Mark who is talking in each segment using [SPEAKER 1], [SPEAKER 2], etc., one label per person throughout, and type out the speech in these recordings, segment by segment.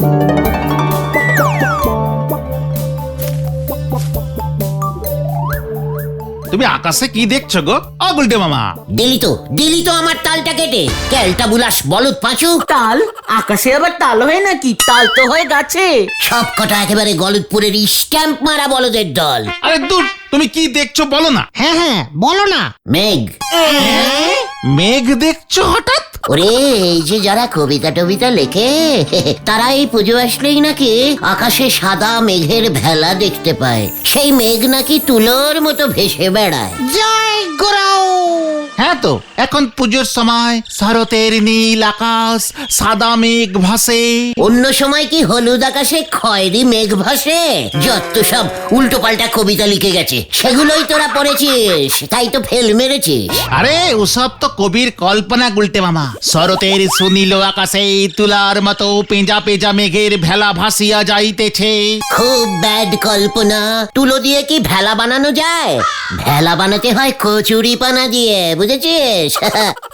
[SPEAKER 1] তুমি আকাশে কি দেখছো গো গুলটে মামা?
[SPEAKER 2] দিলি তো আমার তালটা কেটে। ক্যালটা বুলাস বলদ পাঁচু।
[SPEAKER 3] তাল? আকাশে আবার তাল হয় নাকি? তাল তো হয় গাছে।
[SPEAKER 2] সব কটা একেবারে গলদপুরের স্ট্যাম্প মারা বলদের দল।
[SPEAKER 1] আরে দূর, তুমি কি দেখছো বলো না।
[SPEAKER 4] হ্যাঁ বলো না।
[SPEAKER 2] মেঘ।
[SPEAKER 1] মেঘ দেখছো হঠাৎ?
[SPEAKER 2] ওরে, এই যে যারা কবিতা টবিতা লেখে তারা এই পুজো আসলেই নাকি আকাশে সাদা মেঘের ভেলা দেখতে পায়। সেই মেঘ নাকি তুলোর মতো ভেসে বেড়ায়।
[SPEAKER 4] জয় গুরাও।
[SPEAKER 1] হ্যাঁ তো, এখন পুজোর সময় শরতের নীল আকাশ, সাদা মেঘ ভাসে।
[SPEAKER 2] অন্য সময় কি হলুদ আকাশে খয়েরি মেঘ ভাসে? যত সব উল্টো পাল্টা কবিতা লিখে গেছে, সেগুলোই তোরা পড়েছিস, তাই তো ফেল মেরেছিস।
[SPEAKER 1] আরে ওসব তো কবির কল্পনা গুলটে মামা। শরতের সুনীল আকাশে তুলার মতো পেঁজা পেঁজা মেঘের ভেলা ভাসিয়া যাইতেছে।
[SPEAKER 2] খুব ব্যাড কল্পনা। তুলো দিয়ে কি ভেলা বানানো যায়? ভেলা বানাতে হয় কচুরি পানা দিয়ে, বুঝেছিস?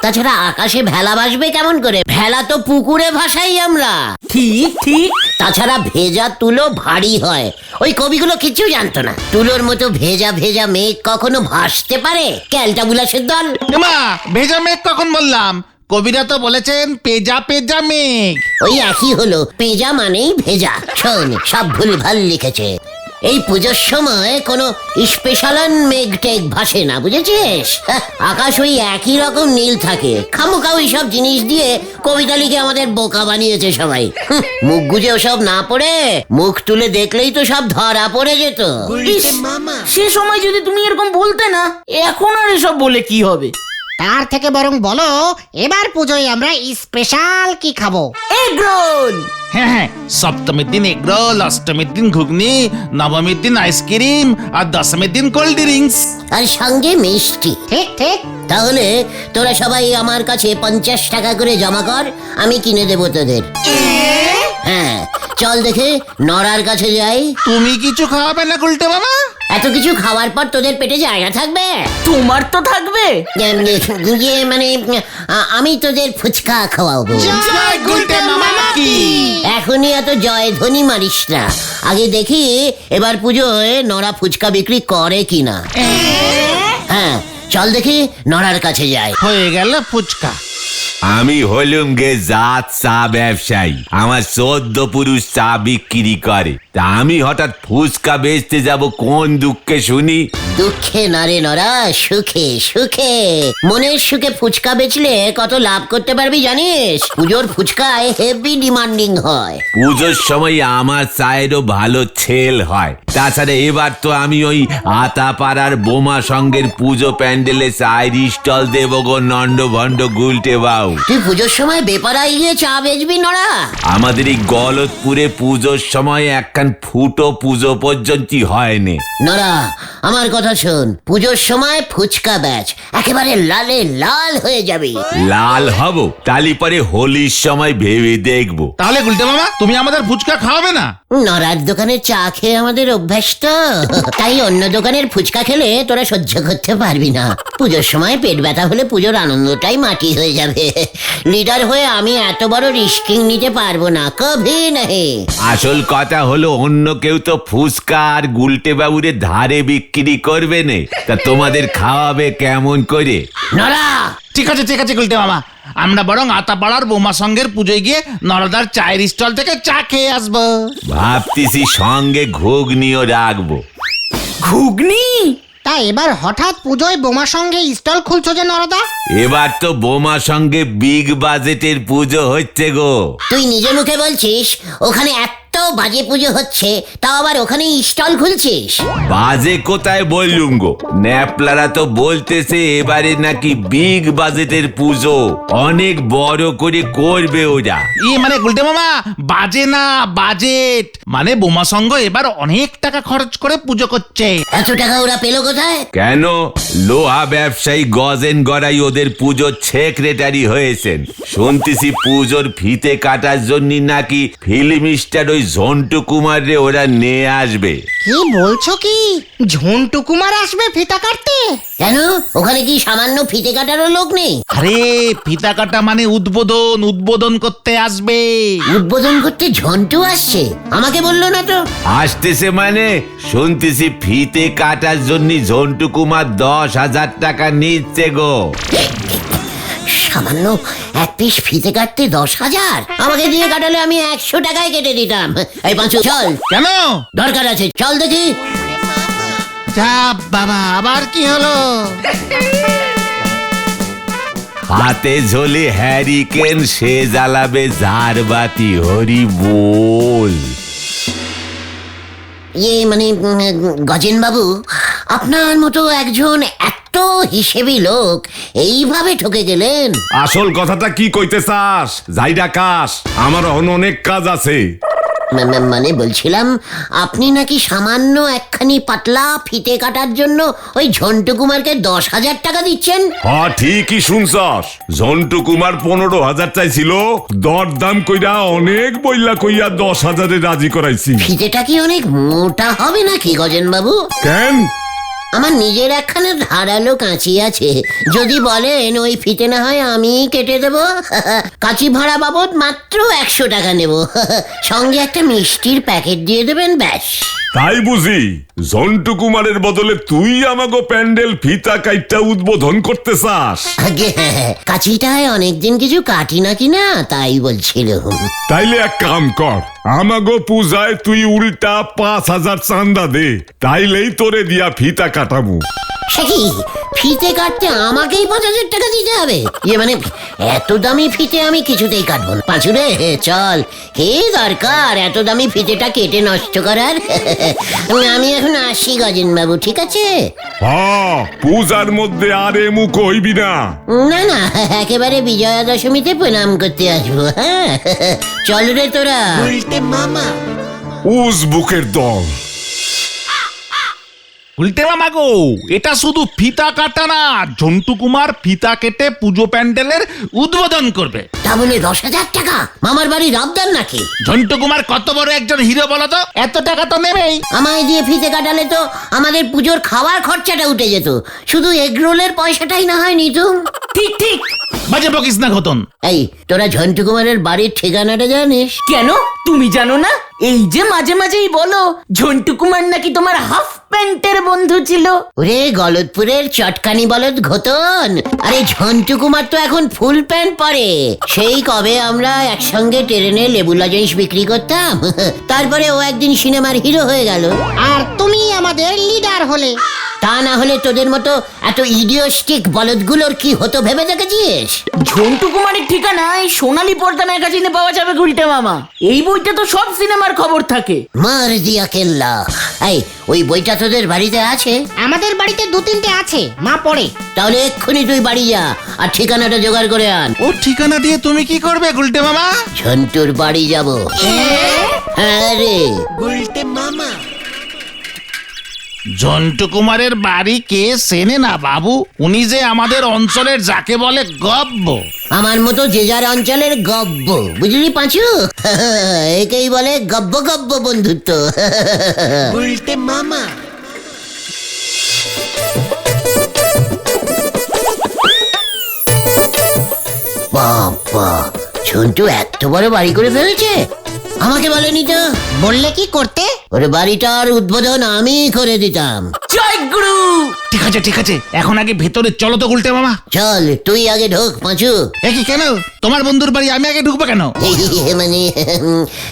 [SPEAKER 2] তাছাড়া আকাশে ভেলা ভাসবে কেমন করে? ভেলা তো পুকুরে ভাসাই আমরা।
[SPEAKER 3] ঠিক ঠিক।
[SPEAKER 2] তাছাড়া ভেজা তুলো ভারী হয়। ওই কবিগুলো কিছু জানতো না। তুলোর মতো ভেজা ভেজা মেঘ কখনো ভাসতে পারে? ক্যালটা বুলাসের দল।
[SPEAKER 1] মা, ভেজা মেঘ কখন বললাম? কবিরা তো বলেছেন পেঁজা পেঁজা মেঘ।
[SPEAKER 2] ওই একই হলো, পেঁজা মানেই ভেজা। শোন, সব ভুলভাল লিখেছে। এই পুজোর সময় কোনো স্পেশাল মেঘ টেঘ ভাসে না, বুঝেছিস? আকাশ ওই একই রকম নীল থাকে। খামোখা ওই সব জিনিস দিয়ে কবিতা লিখে আমাদের বোকা বানিয়েছে সবাই। মুখ গুজে ওসব না পড়ে মুখ তুলে দেখলেই তো সব ধরা পড়ে যেত।
[SPEAKER 3] সে সময় যদি তুমি এরকম বলতে না, এখন আর এসব বলে কি হবে?
[SPEAKER 4] তার থেকে বরং বলো, এবার পুজোয় আমরা স্পেশাল কি খাবো?
[SPEAKER 3] Egg roll.
[SPEAKER 1] হ্যাঁ, সপ্তমীর দিন এগরোল, অষ্টমীর দিন ঘুগনি, নবমীর দিন আইসক্রিম, আর দশমীর দিন কোল্ড ড্রিঙ্কস।
[SPEAKER 2] আর সঙ্গে মিষ্টি।
[SPEAKER 4] ঠিক ঠিক।
[SPEAKER 2] তাহলে তোরা সবাই আমার কাছে 50 টাকা করে জমা কর, আমি কিনে দেবো তোদের। হ্যাঁ, চল দেখে নড়ার কাছে যাই।
[SPEAKER 1] তুমি কিছু খাওয়াবে না গুলটে মামা?
[SPEAKER 2] এত কিছু খাওয়ার পর তোদের পেটে জায়গা থাকবে?
[SPEAKER 3] তোমার তো থাকবে।
[SPEAKER 2] মানে আমি তোদের ফুচকা খাওয়াবো।
[SPEAKER 1] জয় গুলটে মামা কি?
[SPEAKER 2] এখনই এত জয় ধ্বনি মারিস না। আগে দেখি এবার পুজোয় নড়া ফুচকা বিক্রি করে কিনা। হ্যাঁ, চল দেখি নড়ার কাছে যাই।
[SPEAKER 1] হয়ে গেল ফুচকা।
[SPEAKER 5] আমি হলুম গে জাত চা ব্যবসায়ী। আমার 14 পুরুষ চা বিক্রি করে। তা আমি হঠাৎ ফুচকা বেচতে যাব কোন দুঃখে শুনি?
[SPEAKER 2] দুঃখে না রে নরা, সুখে সুখে। মনের সুখে ফুচকা বেচলে কত লাভ করতে পারবি জানিস? পুজোর ফুচকায় হেভি ডিমান্ডিং হয়।
[SPEAKER 5] পুজোর সময় আমার চায়েরও ভালো সেল হয়। তাছাড়া এবার তো আমি ওই আতাপাড়ার বোমা সঙ্গের পুজো প্যান্ডেলে চায়ের স্টল দেবো গো নন্ড ভন্ড গুলটে বাউ।
[SPEAKER 2] তুই পুজোর সময় বেপারায় গিয়ে চা বেচবি নরা?
[SPEAKER 5] আমাদের এই গলতপুরে পুজোর সময় একখান ফুটো পুজো পর্যন্ত হয়নি।
[SPEAKER 2] নরা, আমার কথা শোন। পুজোর সময় ফুচকা বেচ, একেবারে লালে লাল হয়ে যাবি।
[SPEAKER 5] লাল হব? তালি পরে হোলির সময় ভেবে দেখবো।
[SPEAKER 1] তাহলে গুলটে মামা, তুমি আমাদের ফুচকা খাওয়াবে না?
[SPEAKER 2] নরার দোকানে চা খেয়ে আমাদের অভ্যাস তো, তাই অন্য দোকানের ফুচকা খেলে তোরা সহ্য করতে পারবি না। পুজোর সময় পেট ব্যথা হলে পুজোর আনন্দটাই মাটি হয়ে যাবে। লিডার হয়ে আমি এত বড় রিস্কিং নিতে পারবো না, কভি নাহি।
[SPEAKER 5] আসল কথা হলো, অন্য কেউ তো ফুচকা আর গুলটে বাবুরে ধারে বিক্রি করবে না, তা তোমাদের খাওয়াবে কেমন করে?
[SPEAKER 2] নরা,
[SPEAKER 1] ঠিক আছে গুলটে মামা, আমরা বরং আতাপাড়ার বোমা সঙ্গের পুজোয় গিয়ে নরদার চায়ের স্টল থেকে চা খেয়ে আসবো।
[SPEAKER 5] ভাবতেছি সঙ্গে ঘুগনিও রাখবো।
[SPEAKER 3] ঘুগনি?
[SPEAKER 4] তা এবার হঠাৎ পুজোয় বোমা সঙ্গে স্টল খুলছো যে নরদা?
[SPEAKER 5] এবার তো বোমা সঙ্গে বিগ বাজেটের পুজো হচ্ছে গো।
[SPEAKER 2] তুই নিজে মুখে বলছিস ওখানে এত বাজে পুজো হচ্ছে, তাও আবার ওখানে স্টল খুলছিস?
[SPEAKER 5] বাজে কোথায় বললুম গো, ন্যাপলারা তো বলতেছে এবারে নাকি বিগ বাজেটের পুজো, অনেক বড় করে করবে ওরা।
[SPEAKER 1] মানে গুলটে মামা, বাজে না বাজেট, মানে বোমা সঙ্গ এবার অনেক টাকা খরচ করে পুজো করছে।
[SPEAKER 2] এত টাকা ওরা পেলো কোথায়?
[SPEAKER 5] কেন, লোহা ব্যবসায়ী গজেন গড়াই ওদের পুজোর সেক্রেটারি হয়েছেন। শুনতেছি পুজোর ফিতে কাটার জন্য নাকি ফিল্ম স্টার ওই ঝন্টু কুমার রে ওরা নিয়ে আসবে।
[SPEAKER 4] কি বলছো কি ঝন্টু কুমার আসবে ফিতা কাটতে?
[SPEAKER 2] কেন ওখানে কি সামান্য ফিতে কাটারও লোক নেই?
[SPEAKER 1] আরে ফিতা কাটা মানে উদ্বোধন করতে আসবে।
[SPEAKER 2] উদ্বোধন করতে ঝন্টু আসছে? আমাকে বললো না তো।
[SPEAKER 5] আসতেছে মানে শুনতেছি ফিতে কাটার জন্য ঝন্টু কুমার 10,000 টাকা নিচ্ছে গো।
[SPEAKER 2] সামান্য এক পিস ফিতে কাটতে 10,000? আমাকে দিয়ে কাটালে আমি 100 টাকায় কেটে দিতাম। এই পাঁচু চল,
[SPEAKER 1] কেন?
[SPEAKER 2] দরকার আছে, চল দেখি।
[SPEAKER 1] যা বাবা, আবার কি হলো?
[SPEAKER 5] হাতে ঝোলে হ্যারিকেন, সে জ্বালাবে ঝাড়বাতি, হরি বল।
[SPEAKER 2] মানে গজেন বাবু, আপনার মতো একজন এত হিসেবি লোক এইভাবে ঠকে গেলেন।
[SPEAKER 6] আসল কথাটা কি কইতে চাস? যাই ডাকাস, আমার অনেক কাজ আছে।
[SPEAKER 2] মানে বলছিলাম, আপনি নাকি সামান্য একখানি পাতলা ফিতে কাটার জন্য ওই ঝন্টু কুমারকে 10,000 টাকা দিচ্ছেন?
[SPEAKER 6] হ্যাঁ ঠিকই শুনছস, ঝন্টু কুমার 15,000 চাইছিল, দরদাম কইরা অনেক বইলা কইয়া 10,000-এ রাজি করাইছি।
[SPEAKER 2] ফিতেটা কি অনেক মোটা হবে নাকি গজেন বাবু?
[SPEAKER 6] কেন?
[SPEAKER 2] আমার নিজের একখানে ধারালো কাঁচি আছে, যদি বলেন ওই ফিতে না হয় আমি কেটে দেব। কাঁচি ভাড়া বাবদ মাত্র 100 টাকা নেব, সঙ্গে একটা মিষ্টির প্যাকেট দিয়ে দেবেন, ব্যাস।
[SPEAKER 6] তাই বুঝি ঝন্টু কুমারের বদলে তুই আমাগো প্যান্ডেল ফিতা কাইটটা উদ্বোধন করতে চাস?
[SPEAKER 2] আগে কাঁচিটায় অনেকদিন কিছু কাটি নাকি না, তাই বলছিল।
[SPEAKER 6] তাইলে এক কাম কর, আমাগো পূজায় তুই উল্টা 5,000 চান্দা দে, তাইলেই তোরে দিয়া ফিতা কাটাবো।
[SPEAKER 2] সে কি, ফিতে কাটতে আমাকেই 5,000 টাকা দিতে হবে? মানে এত দামি ফিতে আমি কিছুতেই কাটবো না। পাঁচুরে চল, কে দরকার এত দামি ফিতেটা কেটে নষ্ট করার। আমি এখন আসি গজেন বাবু, ঠিক আছে?
[SPEAKER 6] হ্যাঁ, পূজার মধ্যে আর এমু কইবি না।
[SPEAKER 2] না না, একেবারে বিজয়া দশমীতে প্রণাম করতে আসবো। হ্যাঁ চল রে তোরা।
[SPEAKER 6] উজবুকের দল।
[SPEAKER 1] উল্টে মামা গো, এটা শুধু ফিতা কাটা না, ঝন্টু কুমার ফিতা কেটে পুজো প্যান্ডেলের উদ্বোধন করবে।
[SPEAKER 2] তা বলে 10,000 টাকা? মামার বাড়ি রাবদার নাকি?
[SPEAKER 1] ঝন্টু কুমার কত বড় একজন হিরো বলো তো, এত টাকা তো নেবেই।
[SPEAKER 2] আমায় দিয়ে ফিতে কাটালে তো আমাদের পুজোর খাওয়ার খরচাটা উঠে যেত, শুধু এগরোলের পয়সাটাই না হয় নিতুম।
[SPEAKER 3] ঠিক ঠিক।
[SPEAKER 1] বাজে বকিস না ঘটন।
[SPEAKER 2] এই তোরা ঝন্টু কুমারের বাড়ির ঠিকানাটা জানিস?
[SPEAKER 3] কেন তুমি জানো না? এই যে মাঝে মাঝেই বলো ঝন্টু কুমার নাকি তোমার হাফ প্যান্টের বন্ধু ছিল।
[SPEAKER 2] ওরে গলতপুরের চটকানি বলদ ঘটন, আরে ঝন্টু কুমার তো এখন ফুল প্যান্ট পরে। সেই কবে আমরা একসঙ্গে ট্রেনে লেবু লজেন্স বিক্রি করতাম, তারপরে ও একদিন সিনেমার হিরো হয়ে গেল।
[SPEAKER 4] আর তুমি আমাদের লিডার হলে।
[SPEAKER 2] তা না হলে তোদের মতো এত ইডিওস্টিক বলদগুলোর কি হতো ভেবে দেখেছিস?
[SPEAKER 3] ঝন্টু কুমারের ঠিকানা এই সোনালী পর্দা ম্যাগাজিনে পাওয়া যাবে গুলটে মামা। এই বইটা তো সব সিনেমার খবর থাকে।
[SPEAKER 2] মার দিয়া কেল্লা। এই ওই বইটা তোদের বাড়িতে আছে?
[SPEAKER 4] আমাদের বাড়িতে 2-3টে আছে, মা পড়ে।
[SPEAKER 2] তাহলে এক্ষুনি তুই বাড়ি যা আর ঠিকানাটা জোগাড় করে আন।
[SPEAKER 1] ও ঠিকানা দিয়ে তুমি কি করবে গুলটে মামা?
[SPEAKER 2] ঝন্টুর বাড়ি যাব। হ্যাঁ রে।
[SPEAKER 1] ঝন্টু কুমারের বাড়ি কে চেনে না বাবু? উনি যে আমাদের অঞ্চলের যাকে বলে গব্ব।
[SPEAKER 2] আমার মতো যে যার অঞ্চলের গব্ব, বুঝলি পাঁচু? একেই বলে গব্ব গব্ব বন্ধুত্ব। বাবা, ঝন্টু এত বড় বাড়ি করে ফেলেছে, আমাকে বলেনি তো।
[SPEAKER 4] বললে কি করতে?
[SPEAKER 2] ওরে বাড়িটার উদ্বোধন আমি করে দিতাম।
[SPEAKER 3] জয় গুরু।
[SPEAKER 1] ঠিক আছে ঠিক আছে, এখন আগে ভেতরে চলো তো গুলটে মামা।
[SPEAKER 2] চল তুই আগে ঢোক পাঁচু।
[SPEAKER 1] কি কেন? তোমার বন্ধুর বাড়ি আমি আগে ঢুকবো কেন?
[SPEAKER 2] মানে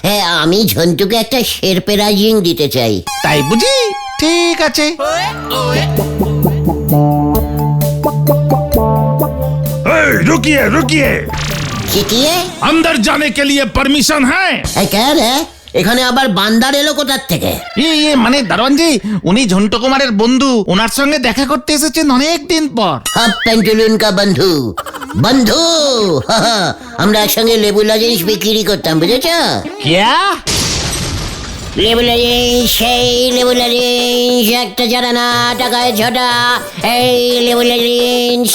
[SPEAKER 2] হ্যাঁ, আমি ঝন্টুকে একটা শেরপেরাজিং দিতে চাই।
[SPEAKER 1] তাই বুঝি? ঠিক আছে। रुकिए रुकिए,
[SPEAKER 2] শিখিয়ে
[SPEAKER 1] अंदर जाने के लिए परमिशन है?
[SPEAKER 2] কেন এখানে আবার বান্দার এলো কোথার থেকে?
[SPEAKER 1] ये মানে দারোয়ানজি, উনি ঝন্টু কুমারের বন্ধু, ওনার সঙ্গে দেখা করতে এসেছেন অনেক দিন পর।
[SPEAKER 2] হাফ প্যান্টুলুন কা বন্ধু। বন্ধু, আমরা একসঙ্গে লেবু লজেন্স বিক্রি করতাম, বুঝেছ?
[SPEAKER 1] क्या?
[SPEAKER 2] লেবু লজেন্স, সেই লেবু লজেন্স, একটা যারা না টাকায় ঝটা, এই লেবু লজেন্স,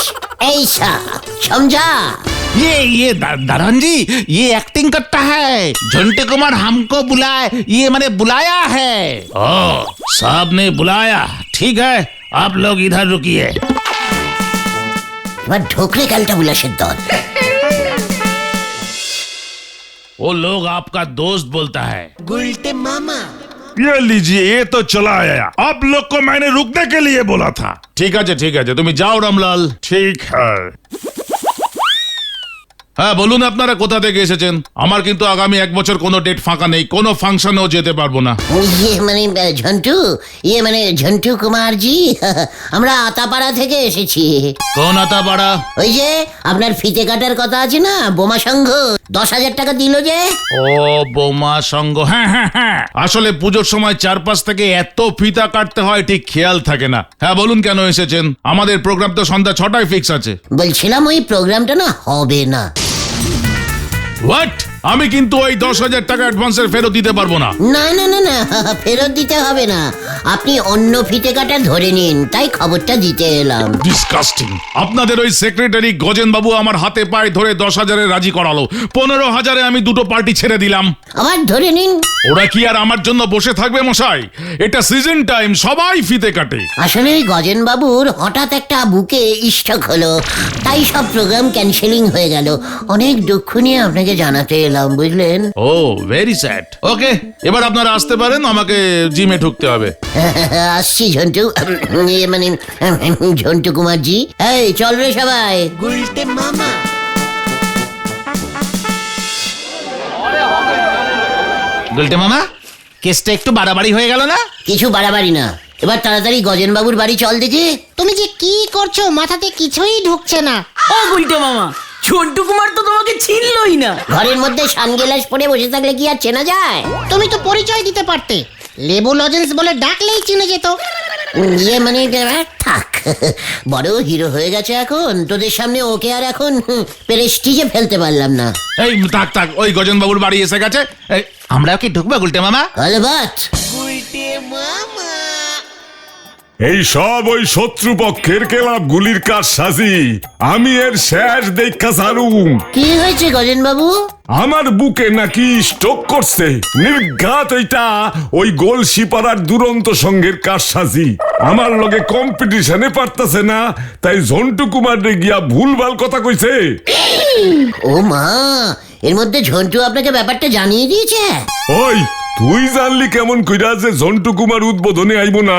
[SPEAKER 2] এই সব সমঝা।
[SPEAKER 1] ये दारोन जी, ये एक्टिंग करता है। झंटू कुमार हमको बुलाया है। ओ, साहब ने बुलाया, ठीक है, आप लोग इधर रुकिए।
[SPEAKER 2] এবার ঢোকরে কালটা বুলাসের দল।
[SPEAKER 1] वो लोग आपका दोस्त बोलता है।
[SPEAKER 2] গুলটে মামা।
[SPEAKER 7] ये लीजिए, ये तो चला आया। आप लोग को मैंने रुकने के लिए बोला था।
[SPEAKER 1] ঠিক আছে, তুমি যাও রামলাল।
[SPEAKER 7] ठीक है।
[SPEAKER 1] হ্যাঁ বলুন আপনারা কোথা থেকে এসেছেন? আমার কিন্তু আগামী 1 বছর কোনো ডেট ফাঁকা নেই, কোনো ফাংশনেও যেতে পারবো না।
[SPEAKER 2] ঝন্টু কুমার জি, আমরা আতাপাড়া থেকে এসেছি।
[SPEAKER 1] কোন আতাপাড়া?
[SPEAKER 2] ওই যে আপনার ফিতে কাটার কথা আছে না, বোমা সংঘ 10,000 টাকা দিল যে।
[SPEAKER 1] ও বোমা সংঘ, হ্যাঁ। আসলে পুজোর সময় চারপাশ থেকে এত ফিতা কাটতে হয়, ঠিক খেয়াল থাকে না। হ্যাঁ বলুন কেন এসেছেন? আমাদের প্রোগ্রাম তো সন্ধ্যা 6টায় ফিক্স আছে।
[SPEAKER 2] বলছিলাম ওই প্রোগ্রামটা না হবে না।
[SPEAKER 1] হোয়াট? আমি কিন্তু ওই 10,000 টাকা অ্যাডভান্সের ফেরত দিতে পারবো না।
[SPEAKER 2] না, ফেরত দিতে হবে না। আপনি অন্য ফিতে কাটা ধরে নিন, তাই খবরটা দিতে এলাম।
[SPEAKER 1] ডিসকাস্টিং। আপনাদের ওই সেক্রেটারি গজেন বাবু আমার হাতে পায়ে ধরে 10,000-এ রাজি করালো। 15,000-এ আমি দুটো পার্টি ছেড়ে দিলাম।
[SPEAKER 2] আবার ধরে নিন।
[SPEAKER 1] ওরা কি আর আমার জন্য বসে থাকবে মশাই? এটা সিজন টাইম, সবাই ফিতে কাটে।
[SPEAKER 2] আসলে ওই গজেন বাবুর হঠাৎ একটা বুকে স্ট্রোক হলো, তাই সব প্রোগ্রাম ক্যান্সেলিং হয়ে গেল। অনেক দুঃখ নিয়ে আপনাকে জানাতে এলাম, বুঝলেন?
[SPEAKER 1] ও ভেরি স্যাড। ওকে, এবার আপনারা আসতে পারেন, আমাকে জিমে ঢুকতে হবে।
[SPEAKER 2] আসছি ঝন্টু, ঝন্টু কুমার জি। এই চল রে সবাই। গুলটে মামা।
[SPEAKER 1] গুলটে মামা, কেসটা একটু বাড়াবাড়ি হয়ে গেল না?
[SPEAKER 2] কিছু বাড়াবাড়ি না, এবার তাড়াতাড়ি গজেন বাবুর বাড়ি চল দেখি।
[SPEAKER 4] তুমি যে কি করছো, মাথাতে কিছুই ঢুকছে না।
[SPEAKER 3] ও গুলটে মামা, ঝন্টু কুমার তো তোমাকে চিনলই না।
[SPEAKER 2] ঘরের মধ্যে সানগ্লাস পরে বসে থাকলে কি আর চেনা যায়?
[SPEAKER 4] তুমি তো পরিচয় দিতে পারতে, লেবু লজেন্স বলে ডাকলেই চিনে যেত।
[SPEAKER 2] থাক, বড় হিরো হয়ে গেছে এখন, তোদের সামনে ওকে আর এখন প্রেস্টিজে ফেলতে পারলাম না।
[SPEAKER 1] এই থাক, ওই গজেন বাবুর বাড়ি এসে গেছে। আমরা কি ঢুকবো গুলটে মামা?
[SPEAKER 2] অলবাত।
[SPEAKER 6] এই সব ওই শত্রুপক্ষের কেলাব গুলির কাজ সাজি। আমি এর শেষ দেখা সারুম।
[SPEAKER 2] কি হয়েছে গজেন বাবু?
[SPEAKER 6] আমার বুকে নাকি স্ট্রোক করছে। নির্ঘাত এটা ওই গোলশিপাড়ার দুরন্ত সঙ্গের কাজ সাজি। আমার লগে কম্পিটিশনে পারতাছে না, তাই ঝন্টু কুমার রে গিয়া ভুলভাল কথা কইছে।
[SPEAKER 2] ও মা, এর মধ্যে ঝন্টু আপনাকে ব্যাপারটা জানিয়ে দিয়েছে?
[SPEAKER 6] ওই তুই জানলি কেমন কইরা যে ঝন্টু কুমার উদ্বোধনে আইব না?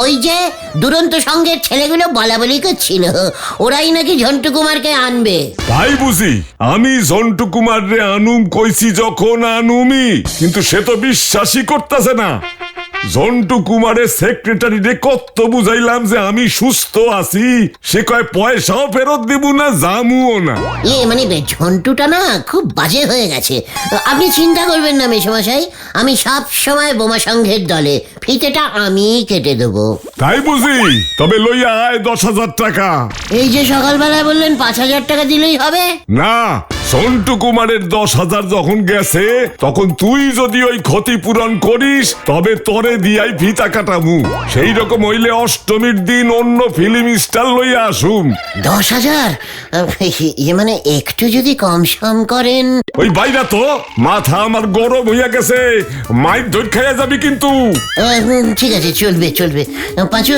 [SPEAKER 2] ওই যে দুরন্ত সঙ্গের ছেলেগুলো বলা বলি করছিল, ওরাই নাকি ঝন্টু কুমারকে আনবে।
[SPEAKER 6] তাই বুঝি আমি ঝন্টু কুমার রে আনুম কইছি, যখন আনুমি, কিন্তু সে তো বিশ্বাসই করতেছে না। ঝন্টু কুমারের সেক্রেটারি রে কত বুঝাইলাম যে আমি সুস্থ আছি, সে কয় পয়সাও ফেরত দিব না, জামুও না।
[SPEAKER 2] ঝন্টুটা না খুব বাজে হয়ে গেছে। আপনি চিন্তা করবেন না মেশমশাই, আমি সব সময় বোমা সংঘের দলে, ফিতেটা আমি কেটে দেবো।
[SPEAKER 6] তাই বুঝি? তবে লইয়া আয় 10,000 টাকা।
[SPEAKER 2] এই যে সকালবেলায় বললেন 5,000 টাকা দিলেই হবে।
[SPEAKER 6] না, ঝন্টু কুমারের 10,000 যখন গেছে, তখন তুই যদি ওই ক্ষতিপূরণ করিস, তবে তোরে দিয়াই ফিতা কাটামু। সেই রকম হইলে অষ্টমীর দিন অন্য ফিল্ম স্টার লইয়া আসুম।
[SPEAKER 2] 10,000? একটু যদি কম সম করেন।
[SPEAKER 6] ওই বাইরা তো মাথা আমার গরম হইয়া গেছে, মাইর ধরে খাইয়া যাবি কিন্তু।
[SPEAKER 2] ঠিক আছে, চলবে। পাঁচু,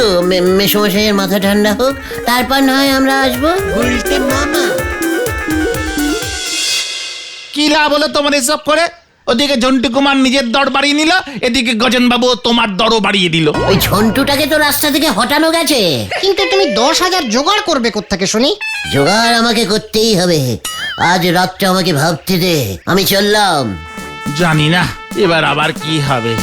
[SPEAKER 2] মেশমশাইয়ের মাথা ঠান্ডা হোক, তারপর না হয় আমরা আসবো। গুলটে মামা।
[SPEAKER 1] কি লাভ হলো তোমার এসব করে? ওদিকে ঝন্টু কুমার নিজের দর বাড়িয়ে নিল, এদিকে গজেন বাবু তোমার দরও বাড়িয়ে দিল।
[SPEAKER 2] ওই ঝন্টুটাকে তো রাস্তা থেকে হটানো গেছে।
[SPEAKER 4] কিন্তু তুমি 10,000 জোগাড় করবে কোত্থেকে শুনি?
[SPEAKER 2] জোগাড় আমাকে করতেই হবে। আজ রাতটা আমাকে ভাবতে দে, আমি চললাম।
[SPEAKER 1] জানি না এবার আবার কি হবে।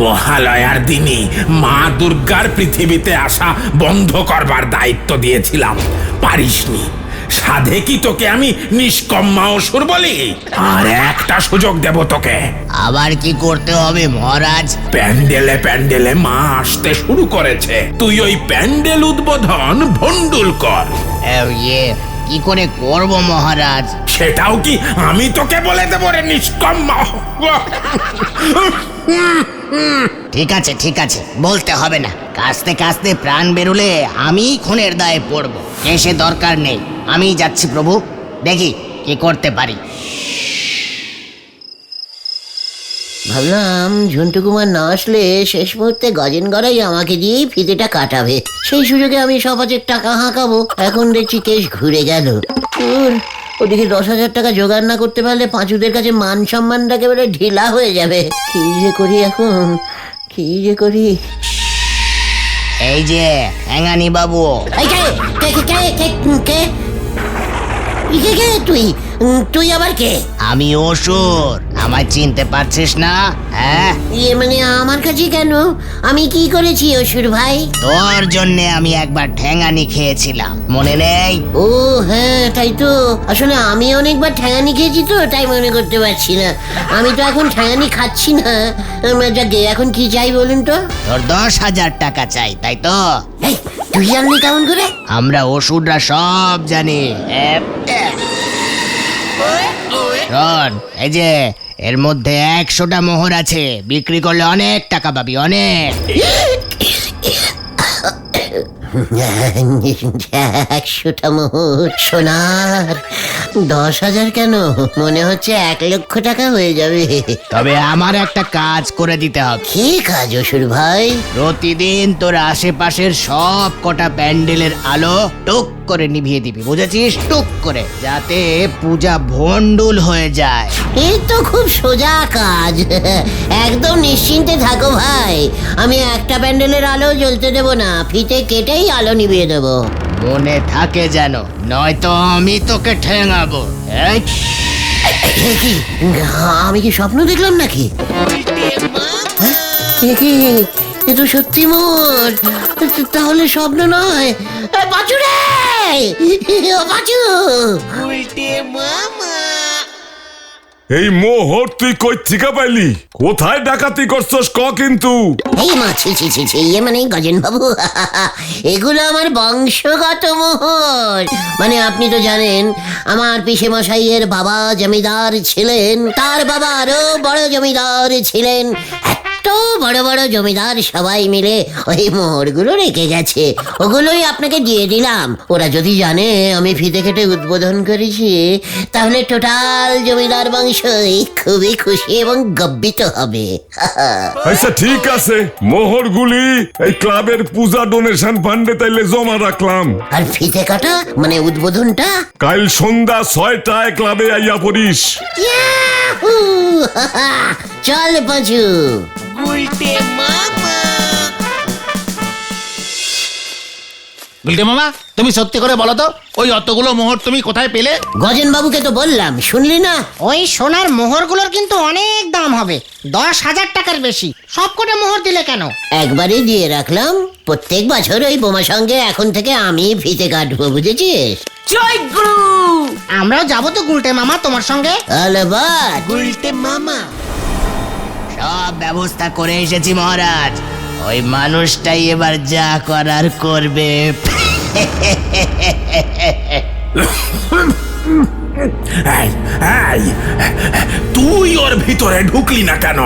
[SPEAKER 5] মহালয়ার দিনে মা দুর্গার পৃথিবীতে আসা বন্ধ করবার দায়িত্ব দিয়েছিলাম, পারিসনি। সাধে কি তোকে আমি নিষ্কম্মা অসুর বলি? আর একটা সুযোগ দেব তোকে।
[SPEAKER 2] আবার কি করতে হবে মহারাজ?
[SPEAKER 5] প্যান্ডেলে মা আসতে শুরু করেছে, তুই ওই প্যান্ডেল উদ্বোধন ভন্ডুল কর।
[SPEAKER 8] কি করে করব মহারাজ?
[SPEAKER 9] সেটাও কি আমি তোকে বলে দেবো রে নিষ্কম্ম?
[SPEAKER 8] ঠিক আছে বলতে হবে না। কাস্তে কাস্তে প্রাণ বেরুলে আমি খুনের দায়ে পড়ব। কেসে দরকার নেই, আমি যাচ্ছি প্রভু, দেখি কি করতে পারি।
[SPEAKER 2] ভাবলাম ঝন্টু কুমার না আসলে শেষ মুহূর্তে গজেন গড়াই আমাকে দিয়েই ফিতেটা কাটাবে, সেই সুযোগে আমি সমাজের টাকা হাঁকাবো। এখন দেখছি কেস ঘুরে গেল। ওদিকে 10,000 টাকা জোগাড় না করতে পারলে পাঁচুদের কাছে মান সম্মানটা একেবারে ঢিলা হয়ে যাবে। কি যে করি এখন, কি যে করি।
[SPEAKER 8] এই যে হ্যাঙ্গানি বাবু।
[SPEAKER 2] এই কে কে কে কে কে কে কে তুই তুই আবার কে?
[SPEAKER 8] আমি অসুর, আমায় চিনতে পারছিস না? হ্যাঁ,
[SPEAKER 2] ইয়ে মানে আমার কাছে কেন? আমি কি করেছি অসুর ভাই?
[SPEAKER 8] তোর জন্যে আমি একবার ঠ্যাঙানি খেয়েছিলাম, মনে নেই?
[SPEAKER 2] ও হ্যাঁ, তাই তো। আসলে আমি অনেকবার ঠ্যাঙানি খেয়েছি তো, তাই মনে করতে পারছি না। আমি তো এখন ঠ্যাঙানি খাচ্ছি না। যাকে এখন কি চাই বলুন তো?
[SPEAKER 8] তোর 10,000 টাকা চাই, তাই তো?
[SPEAKER 2] এই, তুই জানলি কেমন করে?
[SPEAKER 8] আমরা অসুররা সব জানি। শোন, এই যে এর মধ্যে 100টা মোহর আছে, বিক্রি করলে অনেক টাকা পাবি, অনেক।
[SPEAKER 2] 100টা মোহর সোনার? 10,000 কেন, মনে হচ্ছে 1,00,000 টাকা হয়ে যাবে।
[SPEAKER 8] তবে আমার একটা কাজ করে দিতে হবে।
[SPEAKER 2] কি কাজ অসুর ভাই?
[SPEAKER 8] প্রতিদিন তোর আশেপাশের সব কটা প্যান্ডেলের আলো টুক করে নিভিয়ে দিবি, বুঝেছিস? টুক করে, যাতে পূজা ভণ্ডুল হয়ে যায়।
[SPEAKER 2] এই তো খুব সোজা কাজ। একদম নিশ্চিন্তে থাকো ভাই, আমি একটা প্যান্ডেলের আলো জ্বলতে দেব না, ফিতে কেটেই আলো নিভিয়ে দেব।
[SPEAKER 8] মনে থাকে যেন, নয়তো আমি তোকে ঠেঙাবো। এই,
[SPEAKER 2] এ কি, আমি কি স্বপ্ন দেখলাম নাকি? এ কি, এ তো সত্যি মোর। তাহলে স্বপ্ন নয়। পাঁচু রে, ও পাঁচু।
[SPEAKER 6] এই মোহর তুই কই থেকে পাইলি? কোথায় ডাকাতি করছস ক কিন্তু?
[SPEAKER 2] এই মা, ছি ছি ছি ছি, ইয়ে মানে গজেন বাবু, এগুলো আমার বংশগত মোহর। মানে আপনি তো জানেন আমার পিসে মশাইয়ের বাবা জমিদার ছিলেন, তার বাবা আরো বড় জমিদার ছিলেন। এত বড় বড় জমিদার সবাই মিলে ওই মোহরগুলো রেখে গেছে, ওগুলোই আপনাকে দিয়ে দিলাম। ওরা যদি জানে আমি ফিতে কেটে উদ্বোধন করেছি, তাহলে টোটাল জমিদার বংশই খুবই খুশি এবং গর্বিত হবে।
[SPEAKER 6] আচ্ছা ঠিক আছে, মোহরগুলি এই ক্লাবের পূজা ডোনেশন ফান্ডে তাইলে জমা রাখলাম।
[SPEAKER 2] আর ফিতে কাটা মানে উদ্বোধনটা?
[SPEAKER 6] কাল সন্ধ্যা 6টায় ক্লাবে আইয়া পড়িস।
[SPEAKER 2] ইয়াহু! চল পাঁচু।
[SPEAKER 1] গুলটে মামা, তুমি সত্যি করে বলো তো, ওই অতগুলো মোহর তুমি কোথায় পেলে?
[SPEAKER 2] গজেন বাবুকে তো বললাম, শুনলি না?
[SPEAKER 4] ওই সোনার মোহরগুলোর কিন্তু অনেক দাম হবে, 10,000 টাকার বেশি। সব কটা মোহর দিলে কেন?
[SPEAKER 2] একবারই দিয়ে রাখলাম, প্রত্যেক বছর ওই বোমা সঙ্গে এখন থেকে আমি ফিতে কাটবো, বুঝেছিস?
[SPEAKER 3] জয় গুরু।
[SPEAKER 4] আমরাও যাবো তো গুলটে মামা তোমার সঙ্গে।
[SPEAKER 2] আলবাত।
[SPEAKER 8] সব ব্যবস্থা করে এসেছি মহারাজ, ওই মানুষটাই এবার যা করার করবে।
[SPEAKER 9] তুই ওর ভিতরে ঢুকলি না কেন?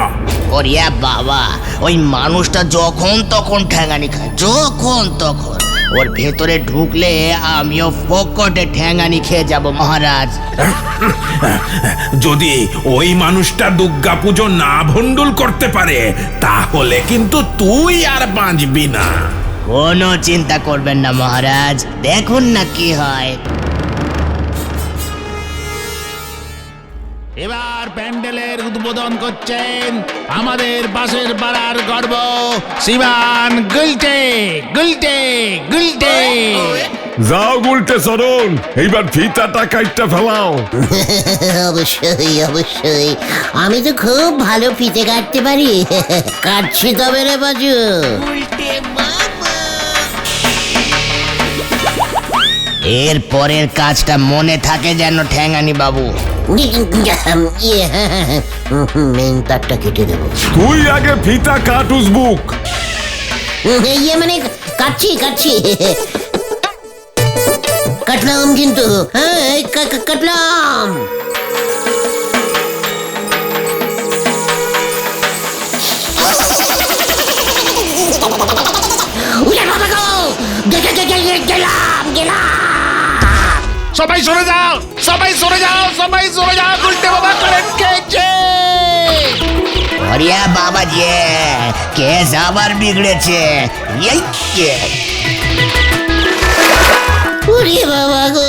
[SPEAKER 8] ওরিয়া বাবা, ওই মানুষটা যখন তখন ঠ্যাঙানি খায়, যখন তখন। ওর ভেতরে ঢুকলে আমিও ফকটে ঠ্যাঙানি খেয়ে যাব মহারাজ।
[SPEAKER 9] যদি ওই মানুষটা দুর্গা পুজো না ভণ্ডুল করতে পারে, তাহলে কিন্তু তুই আর বাঁচবি না।
[SPEAKER 8] কোনো চিন্তা করবেন না মহারাজ, দেখুন না কি হয়।
[SPEAKER 1] এবার প্যান্ডেলের উদ্বোধন করছেন আমাদের পাশের পাড়ার গর্ব শ্রীমান গুলটে গুলটে গুলটে।
[SPEAKER 6] যাও গুলটে চরণ, এইবার ফিতাটা কাটটা ফেলাও।
[SPEAKER 2] অবশ্যই অবশ্যই, আমি তো খুব ভালো ফিতে কাটতে পারি। কাটছি তবে রে বাজু।
[SPEAKER 8] এর পরের কাজটা মনে থাকে যেন ঠ্যাঙানি বাবু।
[SPEAKER 2] মেন তারটা কেটে দেবো।
[SPEAKER 6] তুই আগে ফিতা কাট উজবুক।
[SPEAKER 2] ইয়ে মানে কাটছি কাটছি। কাটলাম কিন্তু, হ্যাঁ এই কাটলাম।
[SPEAKER 1] সবাই সরে যাও, সবাই সরে যাও, সবাই সরে যাও, গুলটে বাবা কারেন্ট খেয়েছে।
[SPEAKER 8] ওরে বাবা যে কেস আবার বিগড়েছে। এই কে?
[SPEAKER 2] ওরে বাবা গো,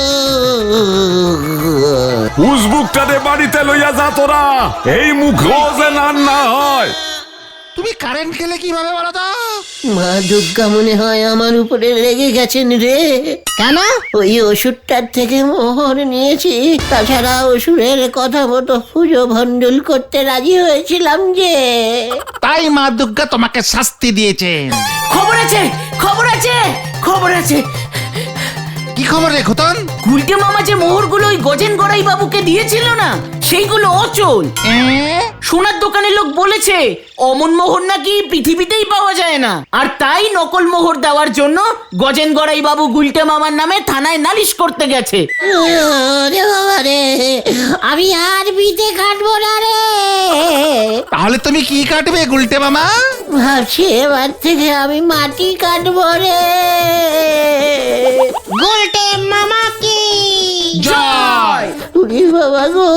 [SPEAKER 6] উজবুকটারে বাড়িতে লইয়া যা তোরা, এই মুখ যেন আর না হয়।
[SPEAKER 1] তুমি কারেন্ট খেলে কিভাবে বলো তো?
[SPEAKER 2] মা দুর্গা মনে হয় আমার উপরে রেগে গেছেন রে।
[SPEAKER 4] কেন?
[SPEAKER 2] ওই ওষুধটার থেকে মোহর নিয়েছি, তাছাড়া অসুরের কথা মতো পুজো ভণ্ডুল করতে রাজি হয়েছিলাম যে।
[SPEAKER 1] তাই মা দুর্গা তোমাকে শাস্তি দিয়েছেন।
[SPEAKER 3] খবর আছে, খবর আছে, খবর আছে।
[SPEAKER 1] কি খবর রে খোতন?
[SPEAKER 3] গুলটে মামা যে মোহরগুলো ওই গজেন গড়াই বাবুকে দিয়েছিল না, সেইগুলো অচল। সোনার দোকানের লোক বলেছে অমন মোহর নাকি পৃথিবীতেই পাওয়া যায় না, আর তাই নকল মোহর দেওয়ার জন্য গজেন গড়াই বাবু গুলটে মামার নামে থানায় নালিশ করতে গেছে।
[SPEAKER 2] ওরে বাবা রে, আমি আর বিতে কাটবো না রে।
[SPEAKER 1] তাহলে তুমি কি কাটবে গুলটে মামা?
[SPEAKER 2] ভাবছি এবার থেকে আমি মাটি কাটবো রে।
[SPEAKER 4] গুলটে মামা কি
[SPEAKER 1] জয়।
[SPEAKER 2] ওরে বাবা গো,